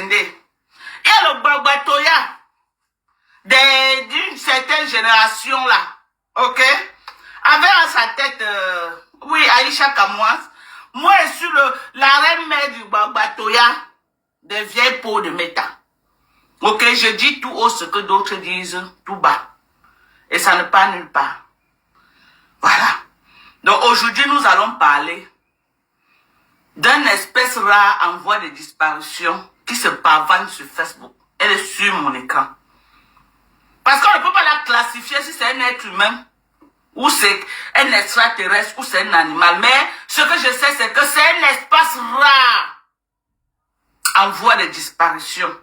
attendez. Il y a le Gbagba d'une certaine génération là, ok, avec à sa tête, oui, Aïcha Kamouas, moi je suis la reine mère du Gbagba des vieilles peaux de métal. Ok, je dis tout haut ce que d'autres disent tout bas. Et ça ne part nulle part. Voilà. Donc aujourd'hui, nous allons parler d'un espèce rare en voie de disparition qui se pavane sur Facebook. Elle est sur mon écran. Parce qu'on ne peut pas la classifier si c'est un être humain, ou c'est un extraterrestre, ou c'est un animal. Mais ce que je sais, c'est que c'est un espace rare en voie de disparition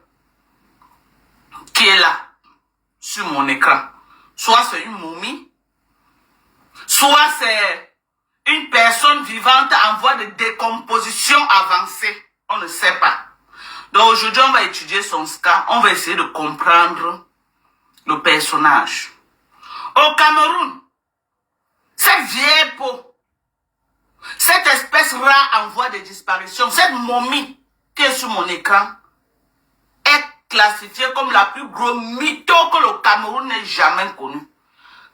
qui est là, sur mon écran. Soit c'est une momie, soit c'est une personne vivante en voie de décomposition avancée. On ne sait pas. Donc aujourd'hui, on va étudier son cas. On va essayer de comprendre le personnage. Au Cameroun, cette vieille peau, cette espèce rare en voie de disparition, cette momie qui est sur mon écran, est classifiée comme la plus grosse mytho que le Cameroun n'ait jamais connue.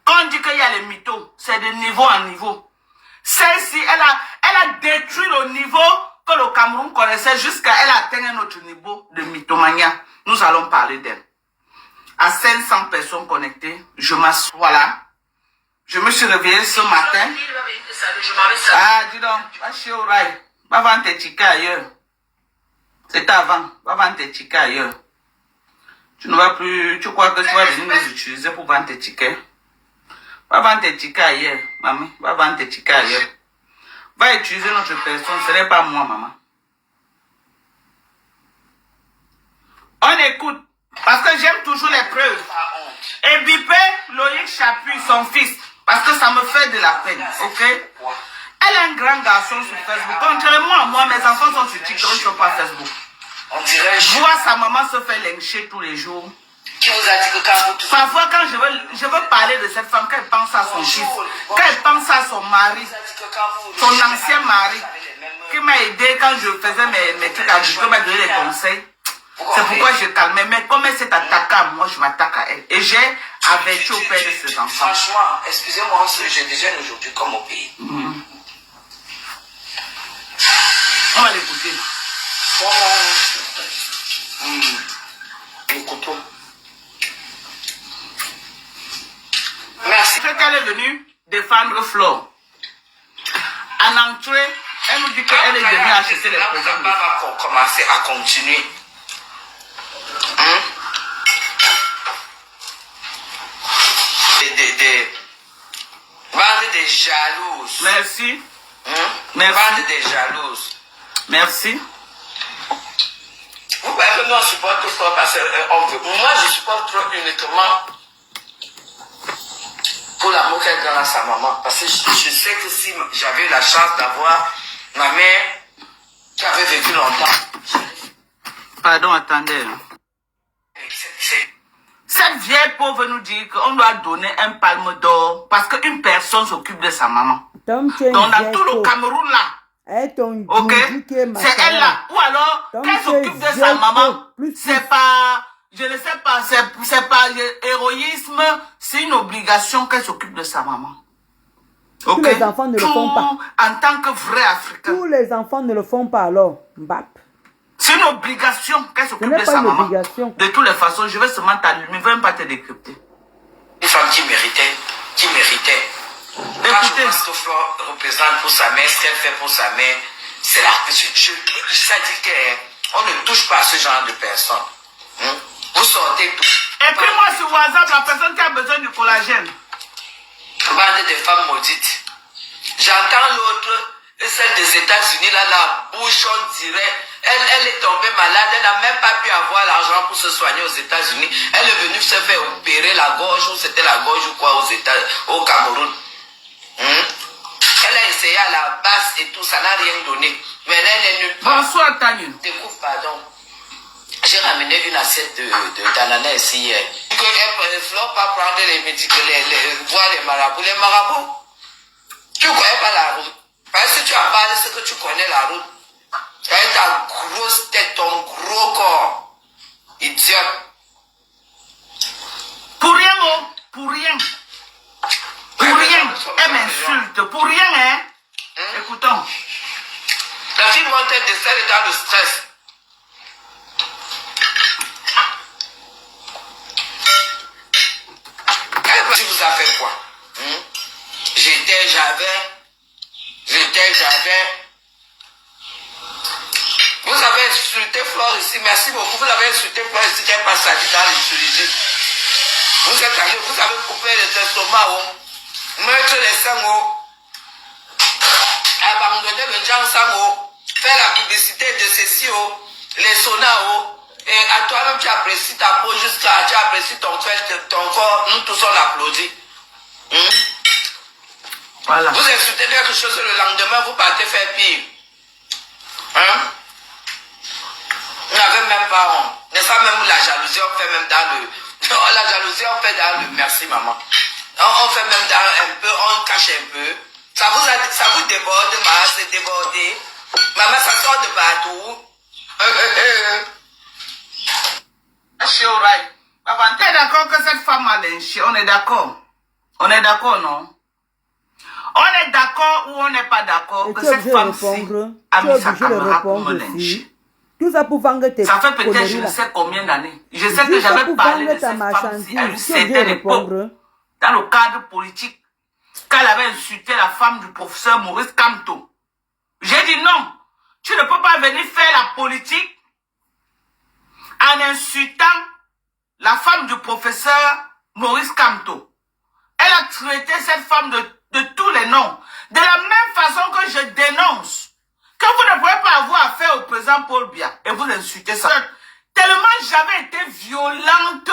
Quand on dit qu'il y a les mythos, c'est de niveau en niveau. Celle-ci, elle a détruit le niveau que le Cameroun connaissait jusqu'à elle atteindre un autre niveau de mythomania. Nous allons parler d'elle. À 500 personnes connectées, je m'assois là. Je me suis réveillé ce matin. Ah, dis donc, va chez Oreille. Va vendre tes tickets ailleurs. C'était avant. Va vendre tes tickets ailleurs. Tu ne vas plus, tu crois que tu vas venir nous utiliser pour vendre tes tickets? Va vendre tes tickets ailleurs, maman. Va vendre tes tickets ailleurs. Va utiliser notre personne, ce n'est pas moi, maman. On écoute. Parce que j'aime toujours les preuves. Et Bipé, Loïc Chapuis, son fils. Parce que ça me fait de la peine, ok? Elle est un grand garçon sur Facebook. Contrairement à moi, mes enfants sont sur TikTok, ils ne sont pas Facebook. Je vois sa maman se faire lyncher tous les jours. Parfois, quand je veux parler de cette femme, quand elle pense à son fils, quand elle pense à son mari, son ancien mari, qui m'a aidé quand je faisais mes trucs à Dieu, m'a donné des conseils. C'est pourquoi je calmais. Mais comme elle s'est attaquée à moi, je m'attaque à elle. Et j'ai averti au père de ses enfants. Franchement, excusez-moi, je déjeune aujourd'hui comme au pays. On va l'écouter. Écoutons. Merci. C'est qu'elle est venue défendre Flo. En entrée, elle nous dit qu'elle est venue acheter les produits. On va commencer à continuer. Vendre des jalouses. Merci. Merci. Vendre des jalouses. Merci. Vous voyez que nous on supporte trop parce qu'on veut. Moi je supporte trop uniquement pour l'amour qu'elle donne à sa maman. Parce que je sais que si j'avais la chance d'avoir ma mère qui avait vécu longtemps. Pardon, attendez. Cette vieille pauvre nous dit qu'on doit donner un palme d'or parce qu'une personne s'occupe de sa maman. Donc dans tout le Cameroun là, ok, c'est elle là. Ou alors, qu'elle s'occupe de sa maman, c'est pas, je ne sais pas, c'est pas héroïsme, c'est une obligation qu'elle s'occupe de sa maman. Okay. Tous les enfants ne le font pas. En tant que vrai Africain. Tous les enfants ne le font pas alors, Mbap. C'est une obligation qu'elle s'occupe de sa maman. De toutes les façons, je vais seulement t'allumer, je ne vais même pas te décrypter. Une femme qui méritait. Quand je pense que Flore représente pour sa mère, ce qu'elle fait pour sa mère, c'est là que ça dit qu'on ne touche pas à ce genre de personnes. Vous sortez tout. Écris-moi sur WhatsApp la personne qui a besoin du collagène. Bande de femmes maudites. J'entends l'autre, celle des États-Unis, là, la bouche, on dirait. Elle est tombée malade, elle n'a même pas pu avoir l'argent pour se soigner aux États-Unis. Elle est venue se faire opérer la gorge, ou c'était la gorge ou quoi, au Cameroun. Elle a essayé à la base et tout, ça n'a rien donné. Mais elle est nulle part. Bonsoir, Tanya. Découvre, pardon. J'ai ramené une assiette d'ananas ici hier. Elle ne faut pas prendre les médicaments, voir les marabouts. Les marabouts, tu ne connais pas la route. Parce que tu as parlé, c'est que tu connais la route. Avec ta grosse tête, ton gros corps. Pour rien, oh, pour rien. Pour rien. Elle m'insulte. Pour rien, hein. Écoutons. La fille monte de est dans le stress. Elle vous a fait quoi? J'avais. Vous avez insulté Flore ici. Merci beaucoup. Vous avez insulté Flore ici qui n'est pas sali dans les Vous êtes allé, vous avez coupé les estomacs, mettre les sangs, abandonner le gens sang, faire la publicité de ceci, les sonas, et à toi-même tu apprécies ta peau jusqu'à, tu apprécies ton corps, nous tous on applaudit. Voilà. Vous insultez quelque chose le lendemain, vous partez faire pire. Vous n'avez même pas honte. N'est-ce pas même la jalousie, on fait même dans le... La jalousie, on fait dans le... Merci maman. On fait même dans un peu, on cache un peu. Ça vous déborde, maman, c'est débordé. Maman, ça sort de partout. On est d'accord que cette femme a lynché, on est d'accord. On est d'accord, non? On est d'accord ou on n'est pas d'accord que cette femme-ci a mis sa caméra pour me lyncher. Tout ça pour vendre tes Ça fait peut-être je ne sais combien d'années. Je sais que j'avais parlé de cette femme-ci à une certaine époque, dans le cadre politique, qu'elle avait insulté la femme du professeur Maurice Kamto. J'ai dit non, tu ne peux pas venir faire la politique en insultant la femme du professeur Maurice Kamto. Elle a traité cette femme de tous les noms. De la même façon que je dénonce que vous ne pouvez pas avoir affaire au président Paul Biya et vous insultez ça. Tellement j'avais été violente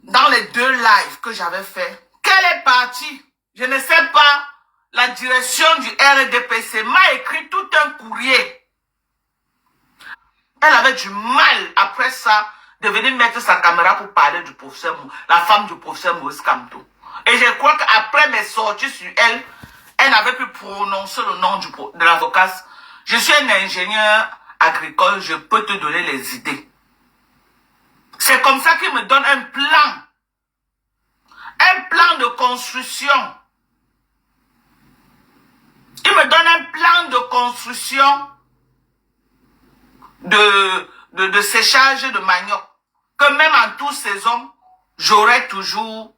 dans les 2 lives que j'avais fait, qu'elle est partie. Je ne sais pas, la direction du RDPC m'a écrit tout un courrier. Elle avait du mal, après ça, de venir mettre sa caméra pour parler du professeur, la femme du professeur Maurice Kamto. Et je crois qu'après mes sorties sur elle, elle n'avait plus prononcé le nom de l'avocate. Je suis un ingénieur agricole, je peux te donner les idées. C'est comme ça qu'il me donne un plan de construction. Il me donne un plan de construction de séchage de manioc. Que même en toute saison, j'aurai toujours